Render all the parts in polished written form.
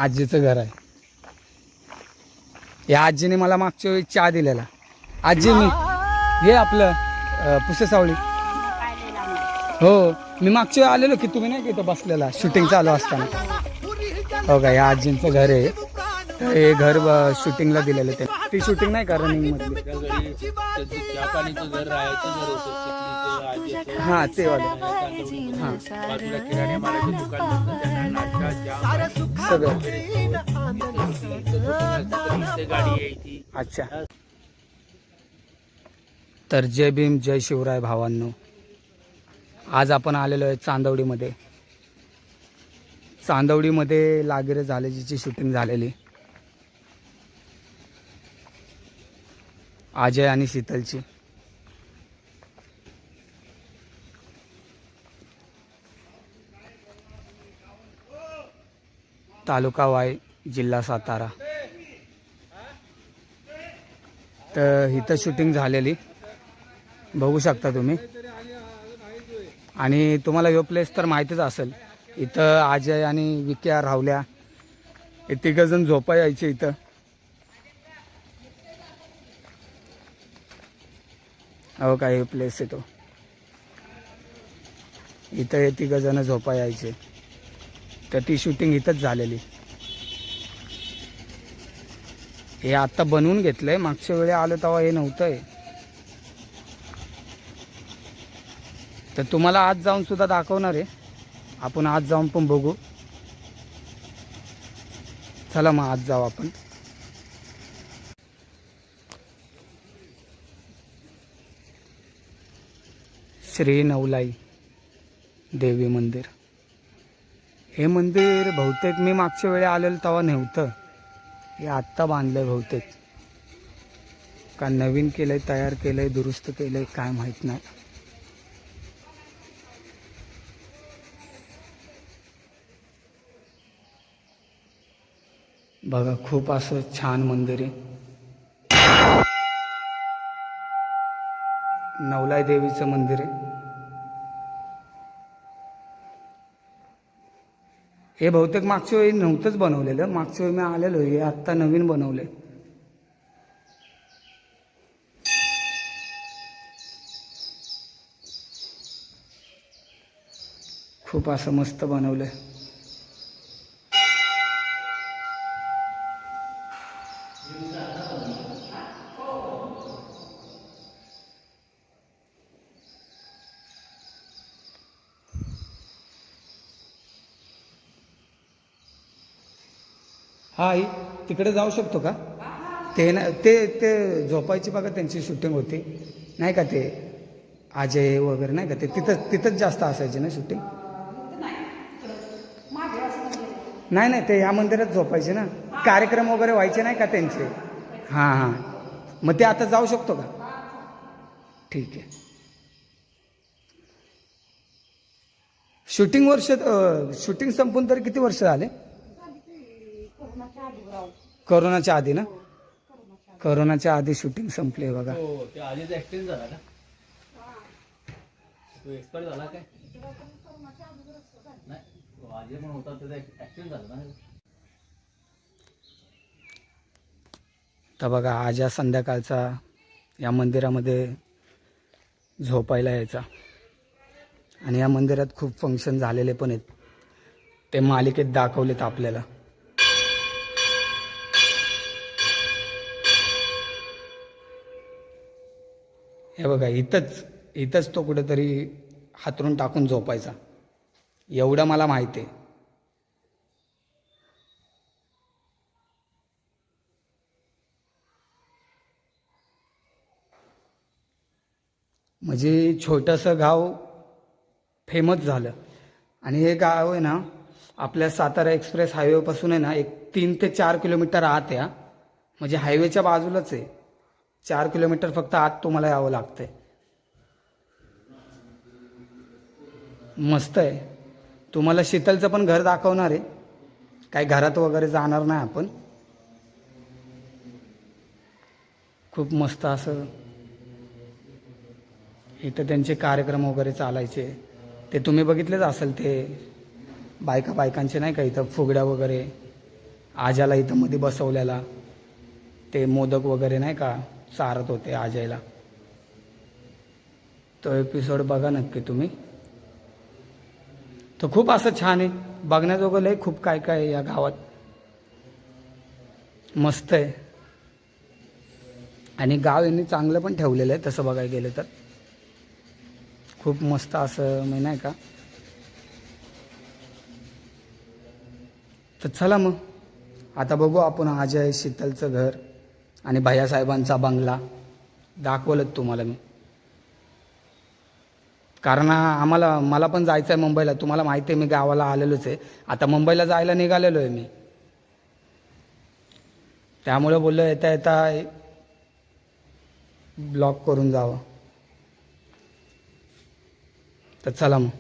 आजीचं घर आहे. या आजीने मला मागच्या वेळी चहा दिलेला. आजी मी हे आपलं पुसे सावळी. हो मी मागच्या वेळी आलेलो की तुम्ही नाही की इथं बसलेला शूटिंग चालू असताना. हो का, या आजींचं घर आहे. हे घर शूटिंगला दिलेलं ते. ती शूटिंग नाही का रनिंग मधली. हां ते वाले. हां सगळं. अच्छा. तर जय भीम जय शिवराय भावांनो. आज आपण आलेलो आहे चांदवडीमध्ये. चांदवडीमध्ये लागिरे झालेची शूटिंग झालेली. अजय आणि शीतलची. तालुका वाई, जिल्हा सातारा. तर इथं शूटिंग झालेली बघू शकता तुम्ही. आणि तुम्हाला ह्यो प्लेस तर माहितीच असेल. इथं अजय आणि विक्या राहुल्या हे तिघजण झोपा यायचे इथं. हो काय हे प्लेस आहे तो. इथं हे तिघजण झोपा यायचे. तर ती शूटिंग इथंच झालेली. हे आता बनवून घेतलंय. मागच्या वेळी आलो तेव्हा हे नव्हतं. तर तुम्हाला आज जाऊन सुद्धा दाखवणार आहे. आपण आज जाऊन पण बघू. चला मग आज जाऊ आपण. श्री नवलाई देवी मंदिर. हे मंदिर बहुतेक मी मागच्या वेळी आलेलं तेव्हा नव्हतं. हे आत्ता बांधलंय बहुतेक. का नवीन केलंय, तयार केलंय, दुरुस्त केलंय काय माहीत नाही. बघा खूप असं छान मंदिर आहे. नवलाई देवीचं मंदिर आहे. हे बहुतेक मागच्या वेळी नव्हतंच बनवलेलं. मागच्या वेळी मी आलेलो. हे आत्ता नवीन बनवले. खूप असं मस्त बनवलंय. हा आई तिकडे जाऊ शकतो का? ते ना ते ते झोपायची बघा त्यांची शूटिंग होती नाही का. ते अजय वगैरे नाही का. ते तिथंच जास्त असायचे ना शूटिंग. नाही नाही ते ह्या मंदिरात झोपायचे ना. कार्यक्रम वगैरे व्हायचे नाही का त्यांचे. हां हां मग ते आता जाऊ शकतो का? ठीक आहे. शूटिंग संपून तरी किती वर्ष झाले? कोरोनाच्या आधी ना. कोरोनाच्या आधी शूटिंग संपले बघा. ते आधीच ऍक्सिडेंट झाला ना. तो एक्सपायर झाला काय? नाही तो आधी पण होता त्याचा ऍक्सिडेंट झाला ना. तर बघा आजा संध्याकाळचा या मंदिरामध्ये झोपायला यायचा. आणि या मंदिरात खूप फंक्शन झालेले पण आहेत. ते मालिकेत दाखवलेत आपल्याला. हे बघा इथंच तो कुठेतरी हातरून टाकून झोपायचा. एवढं मला माहिती आहे. म्हणजे छोटंसं गाव फेमस झालं. आणि हे गाव आहे ना आपल्या सातारा एक्सप्रेस हायवेपासून आहे ना एक 3 ते 4 किलोमीटर आत आहे. म्हणजे हायवेच्या बाजूलाच आहे. 4 किलोमीटर फक्त आत तुम्हाला यावं लागतंय. मस्त आहे. तुम्हाला शीतलचं पण घर दाखवणार आहे. काही घरात वगैरे जाणार नाही आपण. खूप मस्त असं इथं त्यांचे कार्यक्रम वगैरे चालायचे. ते तुम्ही बघितलेच असेल. ते बायकांचे नाही का इथं फुगड्या वगैरे आजाला इथं मध्ये बसवलेला, ते मोदक वगैरे नाही का चारत होते आजाला, तो एपिसोड बघा नक्की तुम्ही. तो खूप असं छान आहे, बघण्याजोगं लय खूप काय काय आहे या गावात, मस्त आहे. आणि गाव यांनी चांगलं पण ठेवलेलं आहे तसं बघायला गेलं तर, खूप मस्त असं मी नाही का. तर चला मग आता बघू आपण अजय शीतलचं घर आणि भैयासाहेबांचा बंगला दाखवलं तुम्हाला मी, कारण मला पण जायचं आहे मुंबईला. तुम्हाला माहिती आहे मी गावाला आलेलोच आहे, आता मुंबईला जायला निघालेलो आहे मी, त्यामुळे बोललो येता येता ब्लॉक करून जावं. तर चला मग.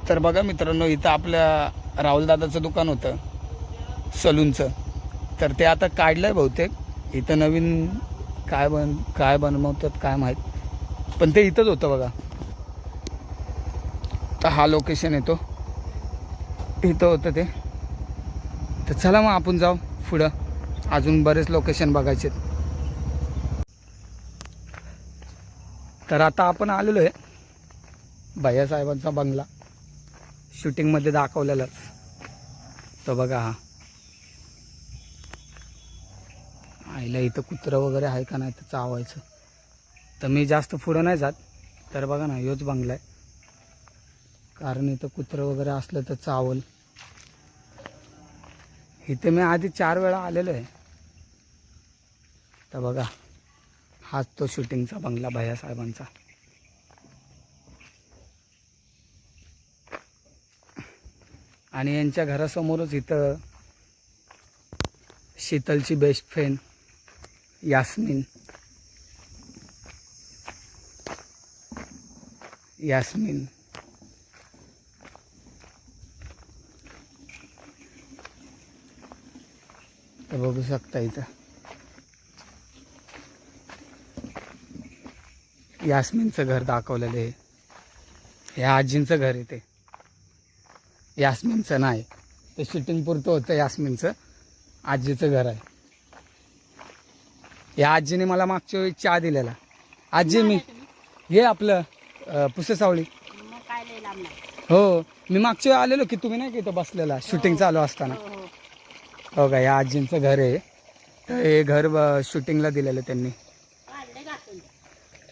तर बघा मित्रांनो, इथं आपल्या राहुलदादाचं दुकान होतं सलूनचं, तर ते आता काढलं आहे बहुतेक. इथं नवीन काय बनवतात काय माहीत, पण ते इथंच होतं बघा. तर हा लोकेशन येतो, इथं होतं ते. तर चला मग आपण जाऊ पुढं, अजून बरेच लोकेशन बघायचे. तर आता आपण आलेलो आहे भैयासाहेबांचा बंगला, शूटिंगमध्ये दाखवलेलाच. तर बघा हा, आईला इथं कुत्रं वगैरे आहे का नाही तर चावायचं. तर मी जास्त पुढं नाही जात. तर बघा ना, ह्योच बंगला आहे, कारण इथं कुत्रं वगैरे असलं तर चावल. इथे मी आधी 4 वेळा आलेलो आहे. तर बघा हाच तो शूटिंगचा बंगला भैयासाहेबांचा. आणि यांच्या घरासमोरच इथं शीतलची बेस्ट फ्रेंड यास्मिन तर बघू शकता इथं यास्मिनचं घर दाखवलेलं आहे. हे आजींचं घर आहे, ते यास्मिनचं नाही, ते शूटिंग पुरतं होतं यास्मिनचं, आजीचं घर आहे. या आजीने मला मागच्या वेळी चहा दिलेला. आजी मी हे आपलं पुसेसावळी. हो, मी मागच्या वेळी आलेलो की तुम्ही नाही का इथं बसलेला शूटिंग चालू असताना. हो का, या आजींचं घर आहे. तर हे घर शूटिंगला दिलेलं त्यांनी.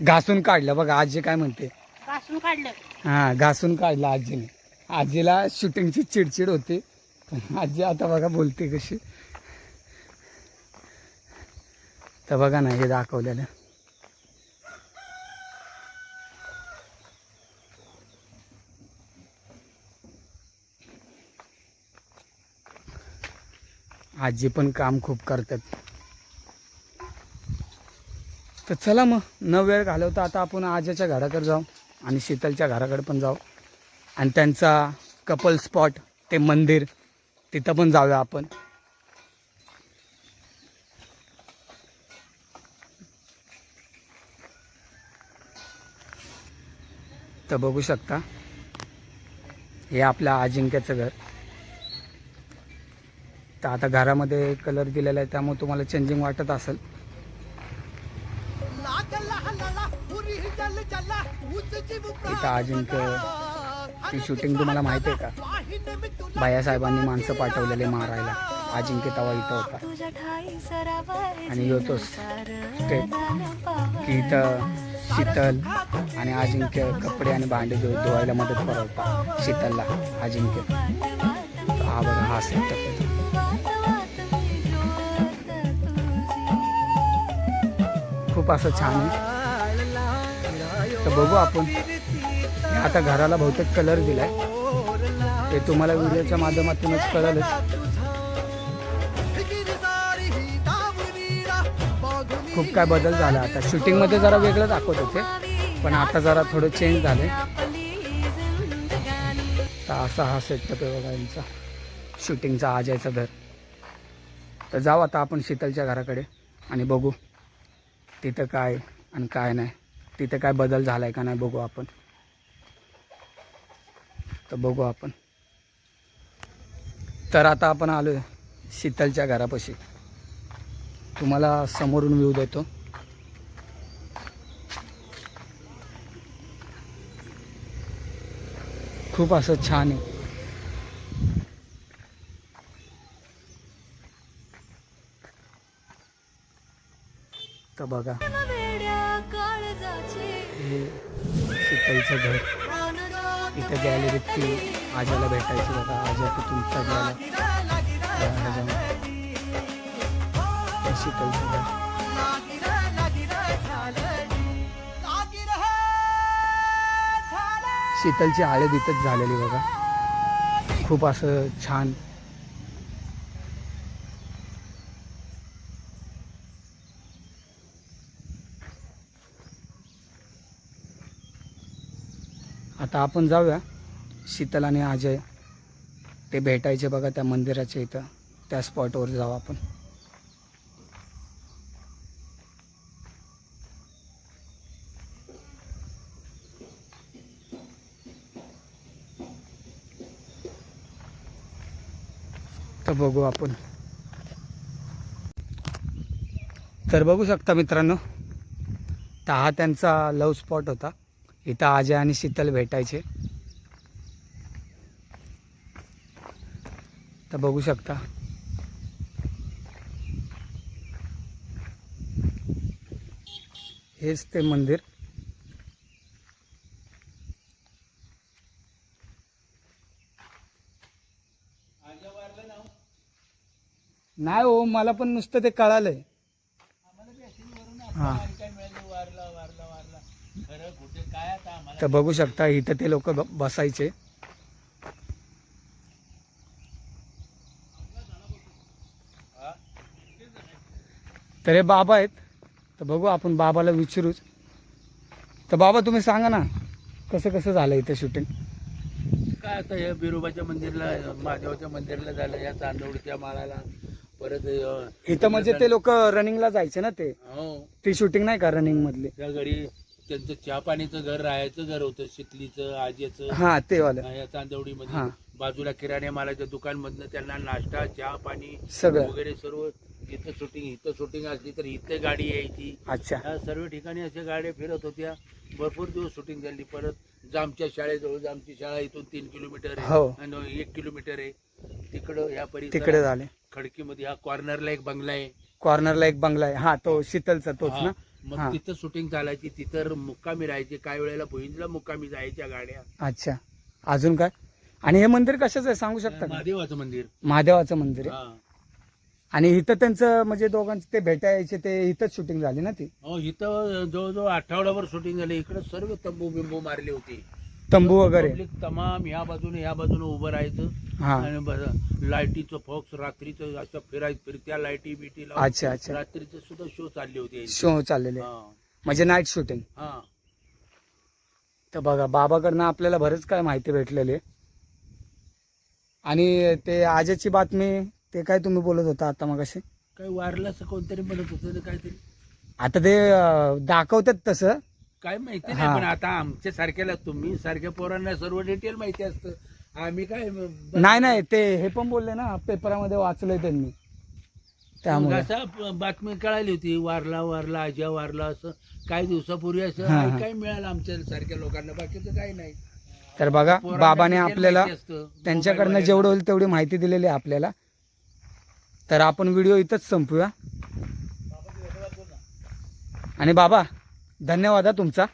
घासून काढलं बघा, आजी काय म्हणते, घासून काढलं. हां, घासून काढलं आजीने. आजीला शूटिंगची चिडचिड होती, पण आजी आता बघा बोलते कशी. तर बघा ना, हे दाखवलेलं. आजी पण काम खूप करतात. तर चला मग, न वेळ घालवता आता आपण आजीच्या घराकडे जाऊ आणि शीतलच्या घराकडे पण जाऊ, आणि त्यांचा कपल स्पॉट ते मंदिर तिथं पण जाऊया आपण. तर बघू शकता, हे आपल्या अजिंक्यचं घर. तर आता घरामध्ये कलर दिलेला आहे, त्यामुळे तुम्हाला चेंजिंग वाटत असेल. इथं अजिंक्य, ती शूटिंग तुम्हाला माहिती आहे का, भैयासाहेबांनी माणसं पाठवलेले मारायला. अजिंक्य तवा इथं होता. आणि येतोच स्टेप की इथं शीतल आणि अजिंक्य कपडे आणि भांडे धुवायला मदत करवता शीतलला अजिंक्य. हा बघा, हा सेटअप खूप असं छान आहे. तर बघू आपण, आता घराला बहुतेक कलर दिलाय, ते तुम्हाला व्हिडिओच्या माध्यमातूनच कळेलच. खूप काय बदल झाला आता. शूटिंगमध्ये जरा वेगळं दाखवत होते, पण आता जरा थोडं चेंज झालं. तर असा हा सेटअप आहे बघा यांचा शूटिंगचा अजयचं घर. तर जाऊ आता आपण शीतलच्या घराकडे आणि बघू तिथं काय आणि काय नाही, तिथं काय बदल झाला आहे का नाही बघू आपण. तर बघू आपण. तर आता आपण आलोय शीतलच्या घरापाशी. तुम्हाला समोरून व्ह्यू देतो. खूप असं छान आहे. तर बघा हे शीतलचं घर. इथे गॅलरीत ती आजाला भेटायची. बघा आजा तर तुमचा गेला शीतलचं घर. शीतलची हळद इथंच झालेली बघा. खूप असं छान. आता आपण जाऊया शीतल आणि अजय ते भेटायचे बघा त्या मंदिराच्या इथं. त्या स्पॉटवर जाऊ आपण. तर बघू आपण. तर बघू शकता मित्रांनो, तर हा त्यांचा लव्ह स्पॉट होता. इथं अजय आणि शीतल भेटायचे. तर बघू शकता हेच ते मंदिर. नाही हो, मला पण नुसतं ते कळालंय. हां, तर बघू शकता इथं ते लोक बसायचे. तर हे बाबा आहेत. तर बघू आपण बाबाला विचारूच. तर बाबा तुम्ही सांगा ना कसं कसं झालं इथं शूटिंग. काय आता या बिरोबाच्या मंदिरला, महादेवाच्या मंदिरला झालं, या चांदवडीच्या माळाला, परत इथं म्हणजे ते लोक रनिंगला जायचे ना. ते हो ती शूटिंग नाही का रनिंग मधली. त्या घरी त्यांचं चहा पाणीचं घर, राहायचं घर होतं, शितलीचं आजीचं. हा ते वालं. या चांदवडीमध्ये हा. बाजूला किराणा मालाच्या दुकान मधनं त्यांना नाश्ता, चहा पाणी सगळं. वगैरे सर्व. इथं शूटिंग असली तर इथे गाडी यायची. अच्छा. या सर्व ठिकाणी अशा गाड्या फिरत होत्या. भरपूर दिवस शूटिंग झाली. परत जामच्या शाळेजवळ, आमची शाळा इथून 3 किलोमीटर हो. आहे आणि 1 किलोमीटर आहे. तिकडं या तिकडे परिसरात झाले. खडकीमध्ये हा कॉर्नरला एक बंगला आहे. कॉर्नरला एक बंगला आहे. हा तो शीतलचा तोच हा. ना. मग हा. तिथं शूटिंग चालायची. तिथं मुक्कामी राहायचे. काही वेळेला भुईंजला मुक्कामी जायच्या गाड्या. अच्छा. अजून काय. आणि हे मंदिर कशाचं आहे सांगू शकता का. महादेवाचं मंदिर. महादेवाचं मंदिर आहे. हा. आणि इथं त्यांचं म्हणजे दोघांचे ते भेटायचे ते इथंच शूटिंग झाली ना ती. हो, इथं जवळजवळ आठवडाभर शूटिंग झाली. इकडे सर्व तंबू बिंबू मारले होते. तंबू वगैरे. पब्लिक तमाम ह्या बाजूने उभं राहायचं. हा. आणि लाईटीचं फॉक्स रात्रीचं असं फिरत्या लाईटी बिटी लावून अच्छा अच्छा. रात्रीचे सुद्धा शो चालले होते. शो चाललेले हा. म्हणजे नाईट शूटिंग. हा. तर बघा बाबाकडनं आपल्याला बरंच काय माहिती भेटलेली आहे. आणि ते आजची बातमी ते काय तुम्ही बोलत होता आता मग असे काही वारलं असं कोणतरी म्हणत होतं काहीतरी. आता ते दाखवतात तसं काय माहिती हा. नाही. पण आता आमच्या सारख्याला, तुम्ही सारख्या पोरांना सर्व डिटेल माहिती असतं. आम्ही काय नाही नाही ते हे पण बोलले ना पेपरामध्ये वाचलंय त्यांनी. त्यामुळे असं बातमी कळाली होती, वारला आज्या वारला, असं काही दिवसापूर्वी असं हा, हा. काय मिळालं आमच्या सारख्या लोकांना. बाकीचं काही नाही. तर बघा पोरांना बाबाने detail आपल्याला माहिती असतं. त्यांच्याकडनं मोबाईलवर जेवढं होईल तेवढी माहिती दिलेली आहे आपल्याला. तर आपण व्हिडिओ इथंच संपूया. आणि बाबा धन्यवाद हा तुमचा.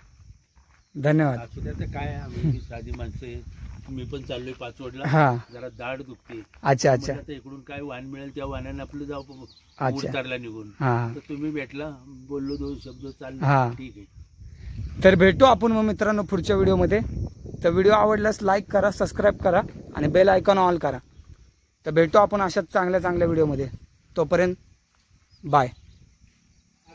धन्यवाद. असू द्या. तर काय आम्ही साधी माणसं आहे. मी पण चाललोय पाचवडला. हा. जरा दाढ दुखते. अच्छा अच्छा. म्हटलं आता इकडून काय वाहन मिळेल त्या वाहनाने आपलं जाऊ अच्छा. उतारला निघून. हा. तर तुम्ही भेटला, बोललो, 2 शब्द हा. चालले. ठीक आहे. तर भेटू आपण मग मित्रांनो पुढच्या व्हिडिओमध्ये. तर व्हिडिओ आवडल्यास लाईक करा, सबस्क्राईब करा आणि बेल आयकॉन ऑल करा. तर भेटू आपण अशाच चांगल्या व्हिडिओमध्ये. तोपर्यंत बाय.